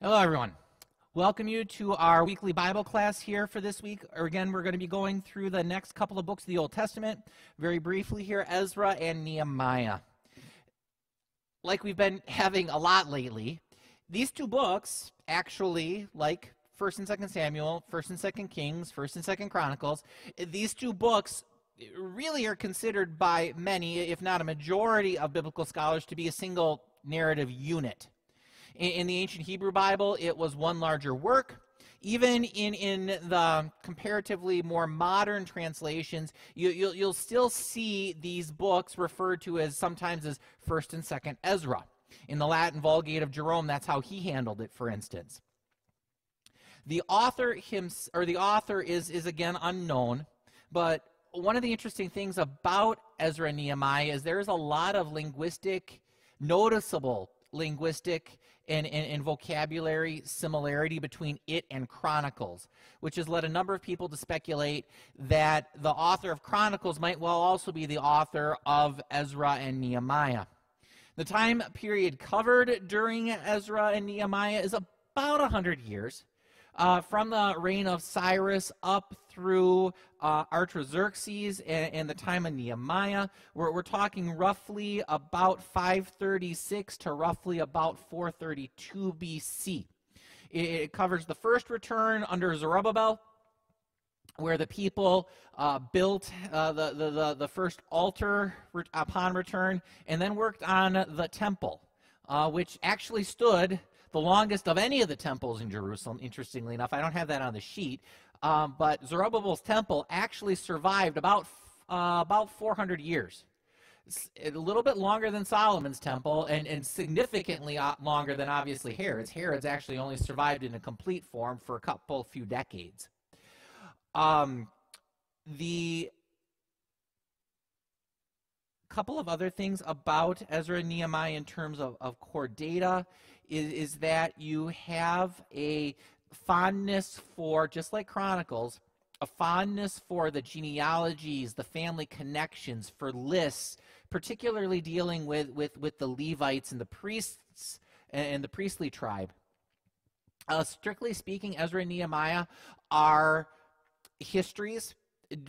Hello, everyone. Welcome you to our weekly Bible class here for this week. Again, we're going to be going through the next couple of books of the Old Testament. Very briefly here, Ezra and Nehemiah. Like we've been having a lot lately, these two books actually, like 1st and 2nd Samuel, 1st and 2nd Kings, 1st and 2nd Chronicles, these two books really are considered by many, if not a majority of biblical scholars, to be a single narrative unit. In the ancient Hebrew Bible, it was one larger work. Even in the comparatively more modern translations, you'll still see these books referred to as sometimes as 1st and 2nd Ezra. In the Latin Vulgate of Jerome, that's how he handled it, for instance. The author is again unknown, but one of the interesting things about Ezra and Nehemiah is there's a lot of noticeable linguistic and vocabulary similarity between it and Chronicles, which has led a number of people to speculate that the author of Chronicles might well also be the author of Ezra and Nehemiah. The time period covered during Ezra and Nehemiah is about 100 years. From the reign of Cyrus up through Artaxerxes and the time of Nehemiah, we're talking roughly about 536 to roughly about 432 BC. It covers the first return under Zerubbabel, where the people built the first altar upon return, and then worked on the temple, which actually stood the longest of any of the temples in Jerusalem, interestingly enough. I don't have that on the sheet, but Zerubbabel's temple actually survived about 400 years. It's a little bit longer than Solomon's temple, and significantly longer than, obviously, Herod's. Herod's actually only survived in a complete form for a few decades. The couple of other things about Ezra and Nehemiah in terms of core data is that you have a fondness for, just like Chronicles, a fondness for the genealogies, the family connections, for lists, particularly dealing with the Levites and the priests and the priestly tribe. Strictly speaking, Ezra and Nehemiah are histories,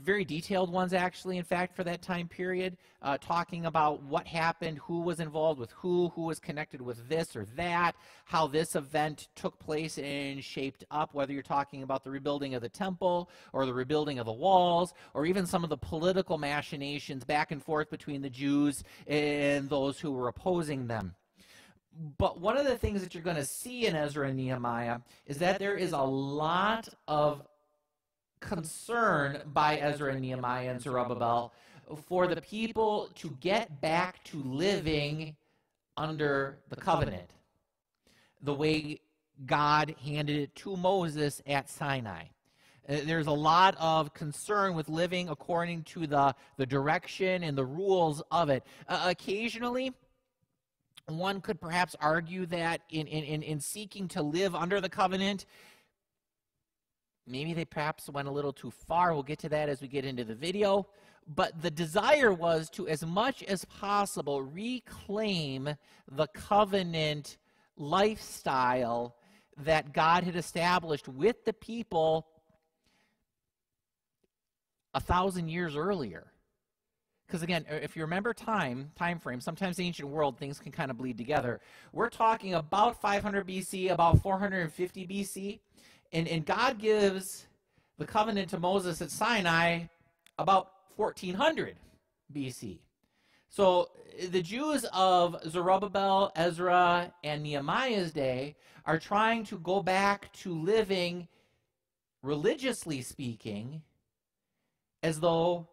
very detailed ones, actually, in fact, for that time period, talking about what happened, who was involved with who was connected with this or that, how this event took place and shaped up, whether you're talking about the rebuilding of the temple or the rebuilding of the walls, or even some of the political machinations back and forth between the Jews and those who were opposing them. But one of the things that you're going to see in Ezra and Nehemiah is that there is a lot of concern by Ezra and Nehemiah and Zerubbabel for the people to get back to living under the covenant, the way God handed it to Moses at Sinai. There's a lot of concern with living according to the direction and the rules of it. Occasionally, one could perhaps argue that in seeking to live under the covenant, maybe they perhaps went a little too far. We'll get to that as we get into the video. But the desire was to, as much as possible, reclaim the covenant lifestyle that God had established with the people 1,000 years earlier. Because again, if you remember time frame, sometimes in the ancient world things can kind of bleed together. We're talking about 500 BC, about 450 BC. And God gives the covenant to Moses at Sinai about 1400 BC. So the Jews of Zerubbabel, Ezra, and Nehemiah's day are trying to go back to living, religiously speaking, as the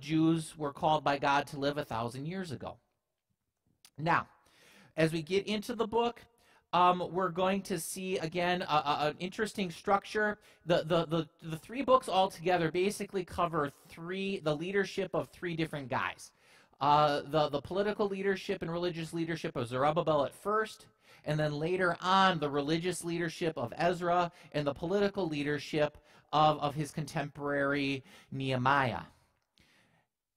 Jews were called by God to live 1,000 years ago. Now, as we get into the book, we're going to see, again, an interesting structure. The three books altogether basically cover the leadership of three different guys. The political leadership and religious leadership of Zerubbabel at first, and then later on the religious leadership of Ezra and the political leadership of his contemporary Nehemiah.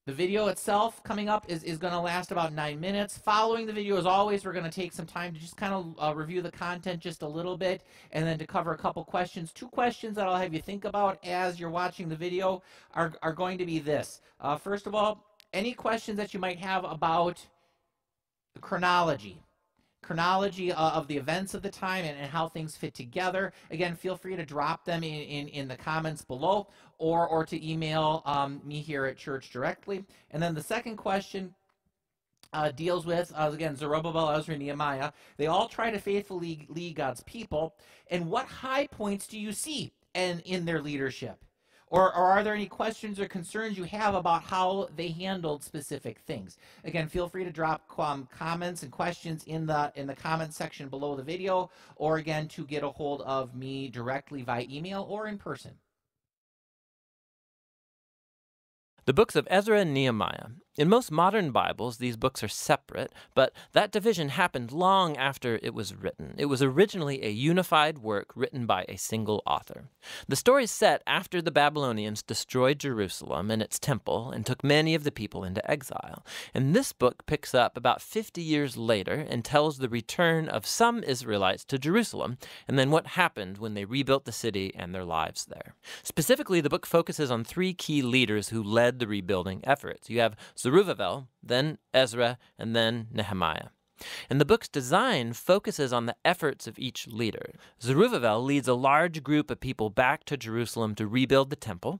The video itself coming up is going to last about 9 minutes. Following the video, as always, we're going to take some time to just kind of review the content just a little bit and then to cover a couple questions. 2 questions that I'll have you think about as you're watching the video are going to be this. First of all, any questions that you might have about the chronology of the events of the time and how things fit together. Again, feel free to drop them in the comments below or to email me here at church directly. And then the second question deals with, again, Zerubbabel, Ezra, Nehemiah. They all try to faithfully lead God's people. And what high points do you see in their leadership? Or are there any questions or concerns you have about how they handled specific things? Again, feel free to drop comments and questions in the comments section below the video, or again, to get a hold of me directly via email or in person. The books of Ezra and Nehemiah. In most modern Bibles, these books are separate, but that division happened long after it was written. It was originally a unified work written by a single author. The story is set after the Babylonians destroyed Jerusalem and its temple and took many of the people into exile. And this book picks up about 50 years later and tells the return of some Israelites to Jerusalem and then what happened when they rebuilt the city and their lives there. Specifically, the book focuses on 3 key leaders who led the rebuilding efforts. You have Zerubbabel, then Ezra, and then Nehemiah. And the book's design focuses on the efforts of each leader. Zerubbabel leads a large group of people back to Jerusalem to rebuild the temple.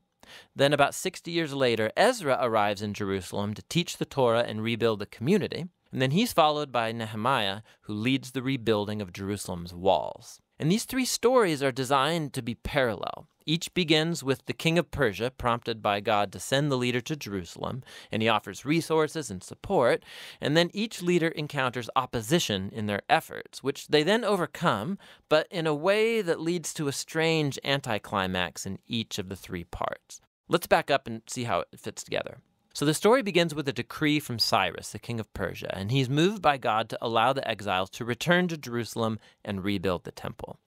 Then about 60 years later, Ezra arrives in Jerusalem to teach the Torah and rebuild the community. And then he's followed by Nehemiah, who leads the rebuilding of Jerusalem's walls. And these 3 stories are designed to be parallel. Each begins with the king of Persia, prompted by God to send the leader to Jerusalem, and he offers resources and support, and then each leader encounters opposition in their efforts, which they then overcome, but in a way that leads to a strange anticlimax in each of the 3 parts. Let's back up and see how it fits together. So the story begins with a decree from Cyrus, the king of Persia, and he's moved by God to allow the exiles to return to Jerusalem and rebuild the temple.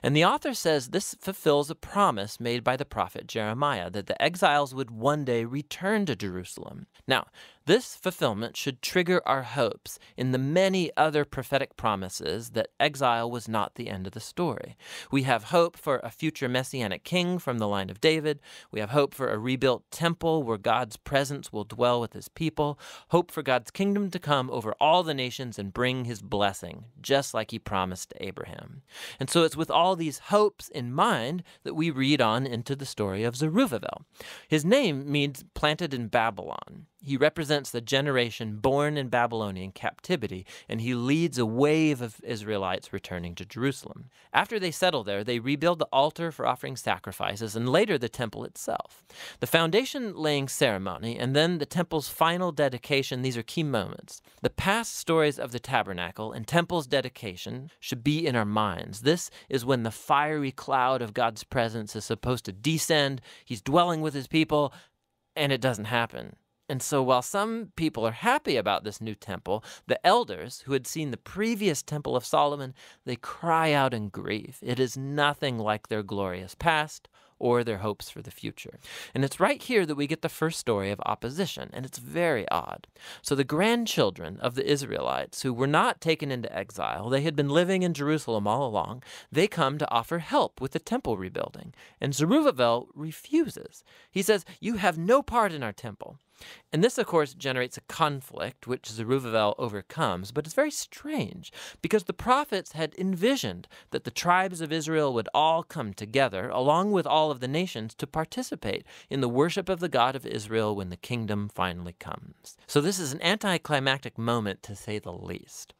And the author says this fulfills a promise made by the prophet Jeremiah that the exiles would one day return to Jerusalem. Now, this fulfillment should trigger our hopes in the many other prophetic promises that exile was not the end of the story. We have hope for a future messianic king from the line of David. We have hope for a rebuilt temple where God's presence will dwell with his people. Hope for God's kingdom to come over all the nations and bring his blessing, just like he promised to Abraham. And so it's with all these hopes in mind that we read on into the story of Zerubbabel. His name means planted in Babylon. He represents the generation born in Babylonian captivity, and he leads a wave of Israelites returning to Jerusalem. After they settle there, they rebuild the altar for offering sacrifices, and later the temple itself. The foundation-laying ceremony, and then the temple's final dedication, these are key moments. The past stories of the tabernacle and temple's dedication should be in our minds. This is when the fiery cloud of God's presence is supposed to descend. He's dwelling with his people, and it doesn't happen. And so while some people are happy about this new temple, the elders who had seen the previous temple of Solomon, they cry out in grief. It is nothing like their glorious past or their hopes for the future. And it's right here that we get the first story of opposition, and it's very odd. So the grandchildren of the Israelites who were not taken into exile, they had been living in Jerusalem all along, they come to offer help with the temple rebuilding. And Zerubbabel refuses. He says, "You have no part in our temple." And this, of course, generates a conflict which Zerubbabel overcomes, but it's very strange because the prophets had envisioned that the tribes of Israel would all come together, along with all of the nations, to participate in the worship of the God of Israel when the kingdom finally comes. So this is an anticlimactic moment, to say the least.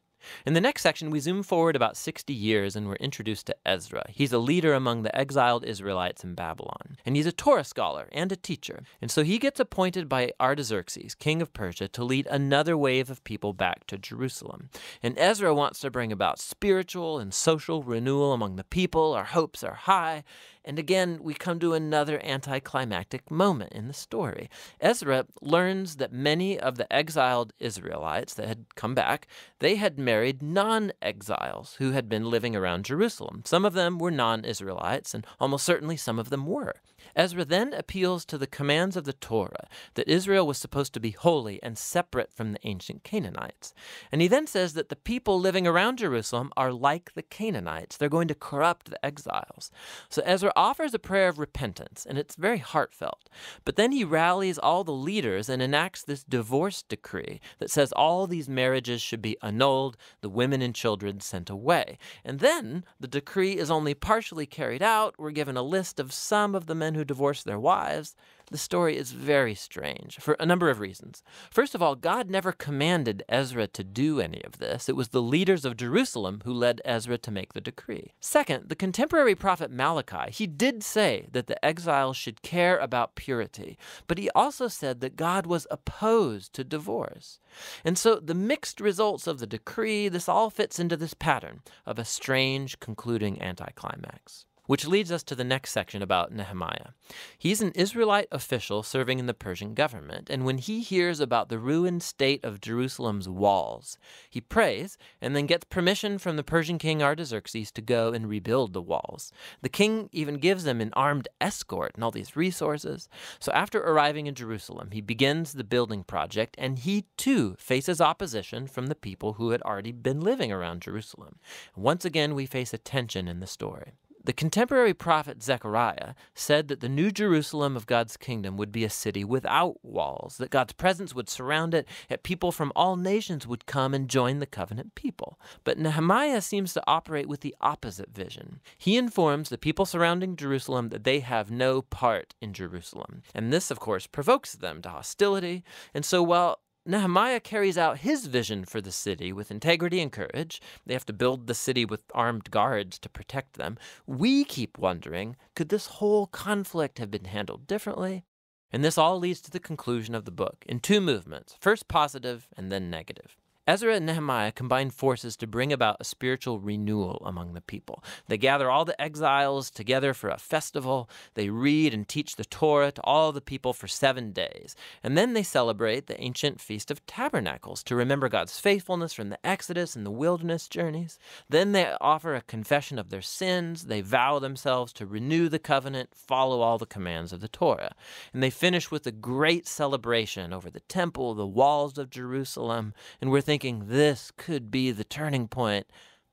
In the next section, we zoom forward about 60 years and we're introduced to Ezra. He's a leader among the exiled Israelites in Babylon. And he's a Torah scholar and a teacher. And so he gets appointed by Artaxerxes, king of Persia, to lead another wave of people back to Jerusalem. And Ezra wants to bring about spiritual and social renewal among the people. Our hopes are high. And again, we come to another anticlimactic moment in the story. Ezra learns that many of the exiled Israelites that had come back, they had married non-exiles who had been living around Jerusalem. Some of them were non-Israelites, and almost certainly some of them were. Ezra then appeals to the commands of the Torah that Israel was supposed to be holy and separate from the ancient Canaanites. And he then says that the people living around Jerusalem are like the Canaanites. They're going to corrupt the exiles. So Ezra offers a prayer of repentance, and it's very heartfelt. But then he rallies all the leaders and enacts this divorce decree that says all these marriages should be annulled, the women and children sent away. And then the decree is only partially carried out. We're given a list of some of the men who divorced their wives. The story is very strange for a number of reasons. First of all, God never commanded Ezra to do any of this. It was the leaders of Jerusalem who led Ezra to make the decree. Second, the contemporary prophet Malachi, he did say that the exiles should care about purity, but he also said that God was opposed to divorce. And so the mixed results of the decree, this all fits into this pattern of a strange concluding anticlimax. Which leads us to the next section about Nehemiah. He's an Israelite official serving in the Persian government, and when he hears about the ruined state of Jerusalem's walls, he prays and then gets permission from the Persian king Artaxerxes to go and rebuild the walls. The king even gives him an armed escort and all these resources. So after arriving in Jerusalem, he begins the building project, and he too faces opposition from the people who had already been living around Jerusalem. Once again, we face a tension in the story. The contemporary prophet Zechariah said that the new Jerusalem of God's kingdom would be a city without walls, that God's presence would surround it, and people from all nations would come and join the covenant people. But Nehemiah seems to operate with the opposite vision. He informs the people surrounding Jerusalem that they have no part in Jerusalem. And this, of course, provokes them to hostility. And so while Nehemiah carries out his vision for the city with integrity and courage, they have to build the city with armed guards to protect them. We keep wondering, could this whole conflict have been handled differently? And this all leads to the conclusion of the book in two movements, first positive and then negative. Ezra and Nehemiah combine forces to bring about a spiritual renewal among the people. They gather all the exiles together for a festival. They read and teach the Torah to all the people for 7 days. And then they celebrate the ancient Feast of Tabernacles to remember God's faithfulness from the Exodus and the wilderness journeys. Then they offer a confession of their sins. They vow themselves to renew the covenant, follow all the commands of the Torah. And they finish with a great celebration over the temple, the walls of Jerusalem, and we're thinking this could be the turning point,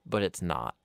but it's not.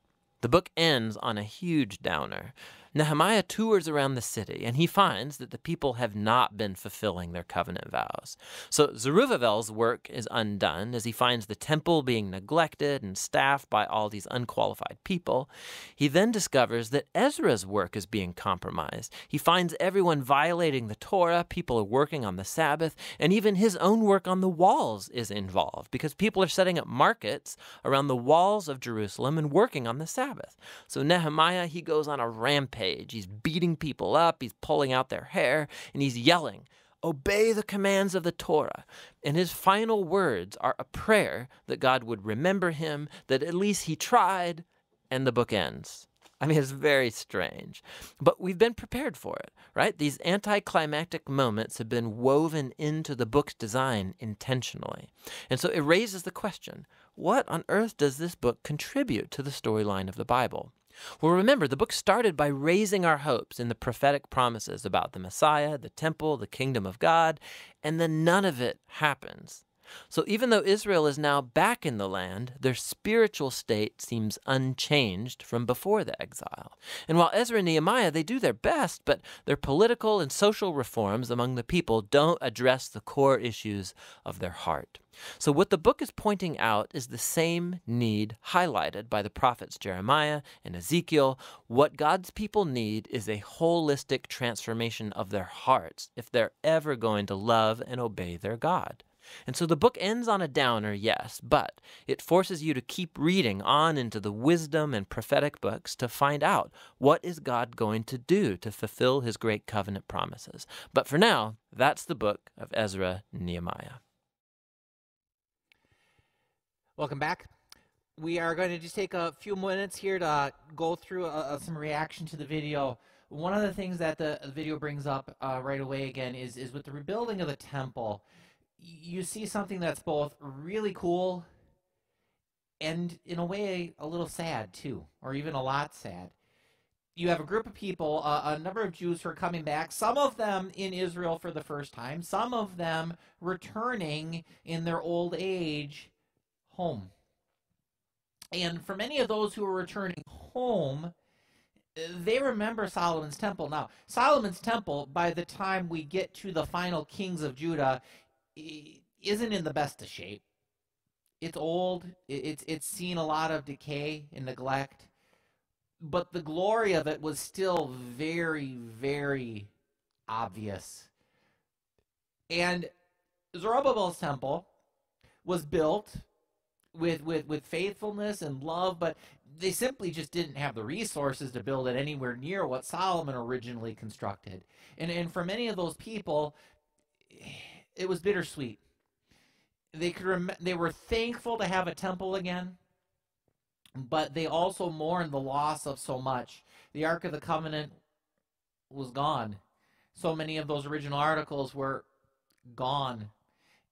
The book ends on a huge downer. Nehemiah tours around the city, and he finds that the people have not been fulfilling their covenant vows. So Zerubbabel's work is undone as he finds the temple being neglected and staffed by all these unqualified people. He then discovers that Ezra's work is being compromised. He finds everyone violating the Torah, people are working on the Sabbath, and even his own work on the walls is involved because people are setting up markets around the walls of Jerusalem and working on the Sabbath. So Nehemiah, he goes on a rampage. He's beating people up, he's pulling out their hair, and he's yelling, "Obey the commands of the Torah." And his final words are a prayer that God would remember him, that at least he tried, and the book ends. I mean, it's very strange, but we've been prepared for it, right? These anticlimactic moments have been woven into the book's design intentionally. And so it raises the question, what on earth does this book contribute to the storyline of the Bible? Well, remember, the book started by raising our hopes in the prophetic promises about the Messiah, the temple, the kingdom of God, and then none of it happens. So even though Israel is now back in the land, their spiritual state seems unchanged from before the exile. And while Ezra and Nehemiah, they do their best, but their political and social reforms among the people don't address the core issues of their heart. So what the book is pointing out is the same need highlighted by the prophets Jeremiah and Ezekiel. What God's people need is a holistic transformation of their hearts if they're ever going to love and obey their God. And so the book ends on a downer, yes, but it forces you to keep reading on into the wisdom and prophetic books to find out what is God going to do to fulfill his great covenant promises. But for now, that's the book of Ezra and Nehemiah. Welcome back. We are going to just take a few minutes here to go through some reaction to the video. One of the things that the video brings up right away again is with the rebuilding of the temple. You see something that's both really cool and in a way a little sad too, or even a lot sad. you have a group of people, a number of Jews who are coming back, some of them in Israel for the first time, some of them returning in their old age home. And for many of those who are returning home, they remember Solomon's temple. Now, Solomon's temple, by the time we get to the final kings of Judah, isn't in the best of shape. It's old. It's seen a lot of decay and neglect. But the glory of it was still very, very obvious. And Zerubbabel's temple was built with faithfulness and love, but they simply just didn't have the resources to build it anywhere near what Solomon originally constructed. And for many of those people, it was bittersweet. They were thankful to have a temple again, but they also mourned the loss of so much. The Ark of the Covenant was gone. So many of those original articles were gone.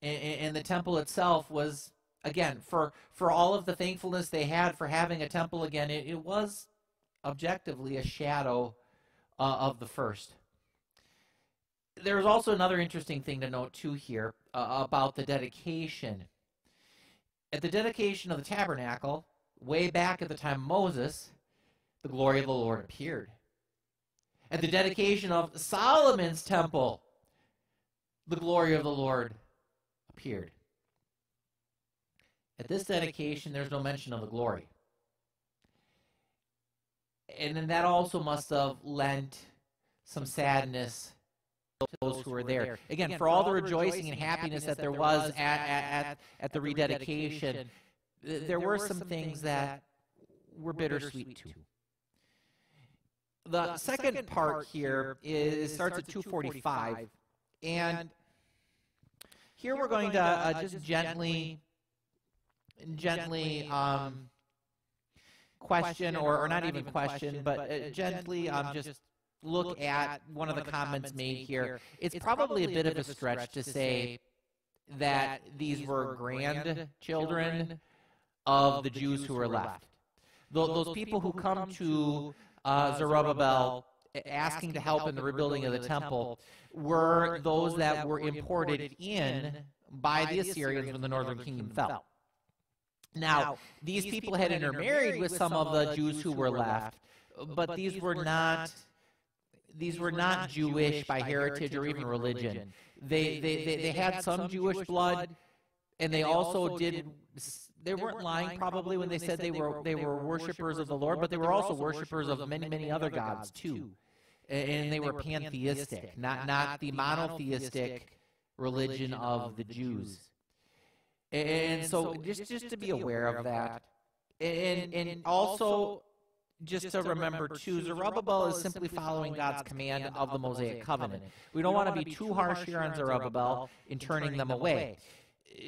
And the temple itself was, again, for all of the thankfulness they had for having a temple again, it was objectively a shadow of the first. There's also another interesting thing to note, too, here about the dedication. At the dedication of the tabernacle, way back at the time of Moses, the glory of the Lord appeared. At the dedication of Solomon's temple, the glory of the Lord appeared. At this dedication, there's no mention of the glory. And then that also must have lent some sadness to those who were there. Again, for all the rejoicing and happiness that there was at the rededication, there were some things that were bittersweet too. The second part here starts at 245, and here we're going to just gently question, or not even question, but gently just look at one of the comments made here. It's probably a bit of a stretch to say that these were grandchildren of the Jews who were left. Those people who come to Zerubbabel asking to help in the rebuilding of the temple were those that were imported in by the Assyrians when the northern kingdom fell. Now, these people had intermarried with some of the Jews who were left, but these were not Jewish by heritage or even religion. They had some Jewish blood, and they also they weren't lying probably when they said they were worshipers of the Lord, but they were also worshipers of many other gods too. And they were pantheistic, not the monotheistic religion of the Jews. And so just to be aware of that. And also just to remember too, Zerubbabel is simply following God's command of the Mosaic covenant. We don't want to be too harsh here on Zerubbabel in turning them away,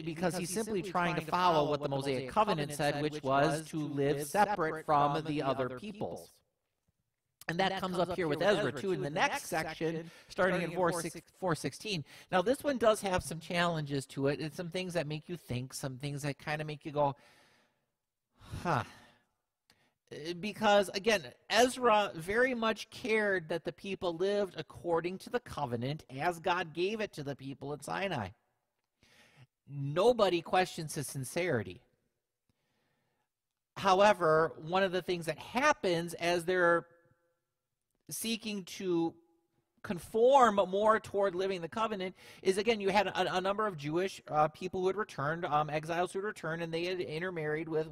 because he's simply trying to follow what the Mosaic covenant said, which was to live separate from the other peoples. And that comes up here with Ezra, too, in the next section, starting in 4:16. Now, this one does have some challenges to it, and some things that make you think, some things that kind of make you go, huh. Because, again, Ezra very much cared that the people lived according to the covenant as God gave it to the people at Sinai. Nobody questions his sincerity. However, one of the things that happens as they're seeking to conform more toward living the covenant is, again, you had a number of Jewish people who had returned, exiles who had returned, and they had intermarried with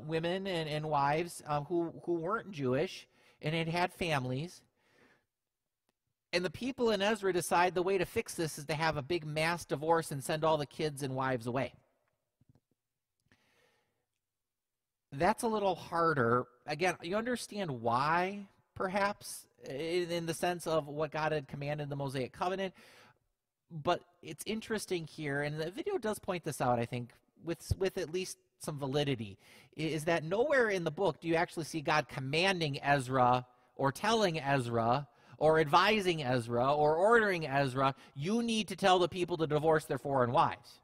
women and wives who weren't Jewish and had families. And the people in Ezra decide the way to fix this is to have a big mass divorce and send all the kids and wives away. That's a little harder. Again, you understand why, perhaps, in the sense of what God had commanded in the Mosaic covenant. But it's interesting here, and the video does point this out, I think, with at least some validity, is that nowhere in the book do you actually see God commanding Ezra or telling Ezra or advising Ezra or ordering Ezra, you need to tell the people to divorce their foreign wives.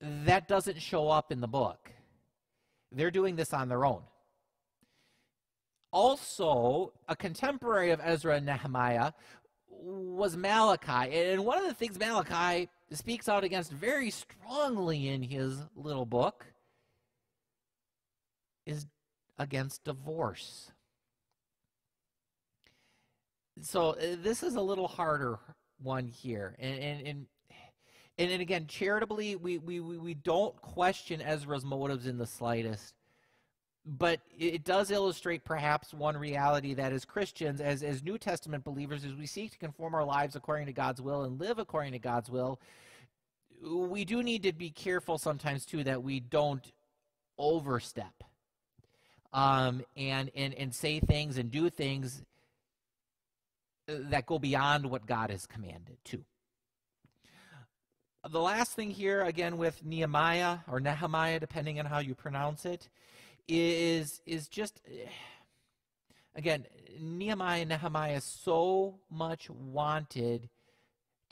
That doesn't show up in the book. They're doing this on their own. Also, a contemporary of Ezra and Nehemiah was Malachi. And one of the things Malachi speaks out against very strongly in his little book is against divorce. So this is a little harder one here. And again, charitably, we don't question Ezra's motives in the slightest. But it does illustrate perhaps one reality that as Christians, as New Testament believers, as we seek to conform our lives according to God's will and live according to God's will, we do need to be careful sometimes too that we don't overstep and say things and do things that go beyond what God has commanded too. The last thing here, again with Nehemiah or Nehemiah, depending on how you pronounce it, is just, again, Nehemiah so much wanted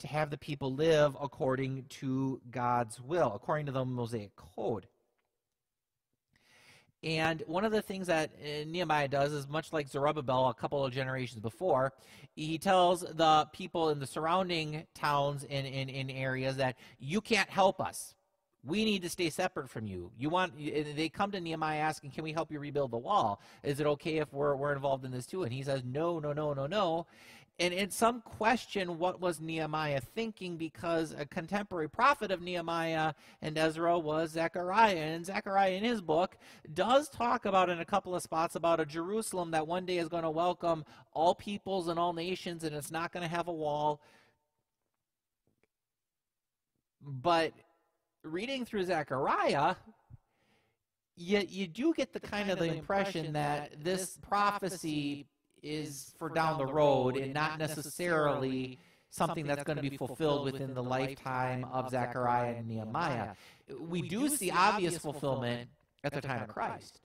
to have the people live according to God's will, according to the Mosaic Code. And one of the things that Nehemiah does is, much like Zerubbabel a couple of generations before, he tells the people in the surrounding towns in areas that you can't help us. We need to stay separate from you. They come to Nehemiah asking, can we help you rebuild the wall? Is it okay if we're involved in this too? And he says, no, no, no, no, no. And in some question, what was Nehemiah thinking? Because a contemporary prophet of Nehemiah and Ezra was Zechariah. And Zechariah, in his book, does talk about in a couple of spots about a Jerusalem that one day is going to welcome all peoples and all nations, and it's not going to have a wall. But reading through Zechariah, you do get the kind of the impression that this prophecy is for down the road and not necessarily something that's going to be fulfilled within the lifetime of Zechariah and Nehemiah. We do see obvious fulfillment at the time of Christ,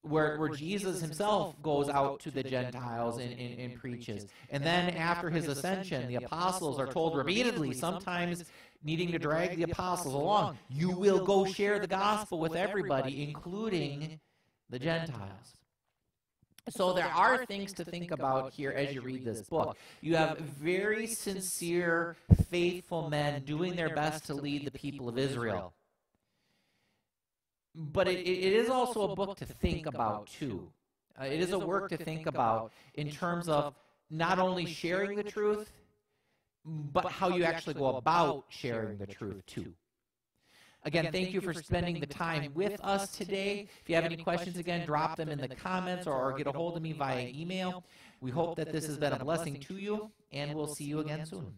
where Jesus himself goes out to the Gentiles and preaches. And then after his ascension, the apostles are told repeatedly, sometimes needing to drag the apostles along, you will go share the gospel with everybody, including the Gentiles. So there are things to think about here as you read this book. You have very sincere, faithful men doing their best to lead the people of Israel. But it is also a book to think about, too. It is a work to think about in terms of not only sharing the truth, but how you actually go about sharing the truth, too. Again, thank you for spending the time with us today. If you have any questions, again, drop them in the comments or get a hold of me via email. We hope that this has been a blessing to you, and we'll see you again soon.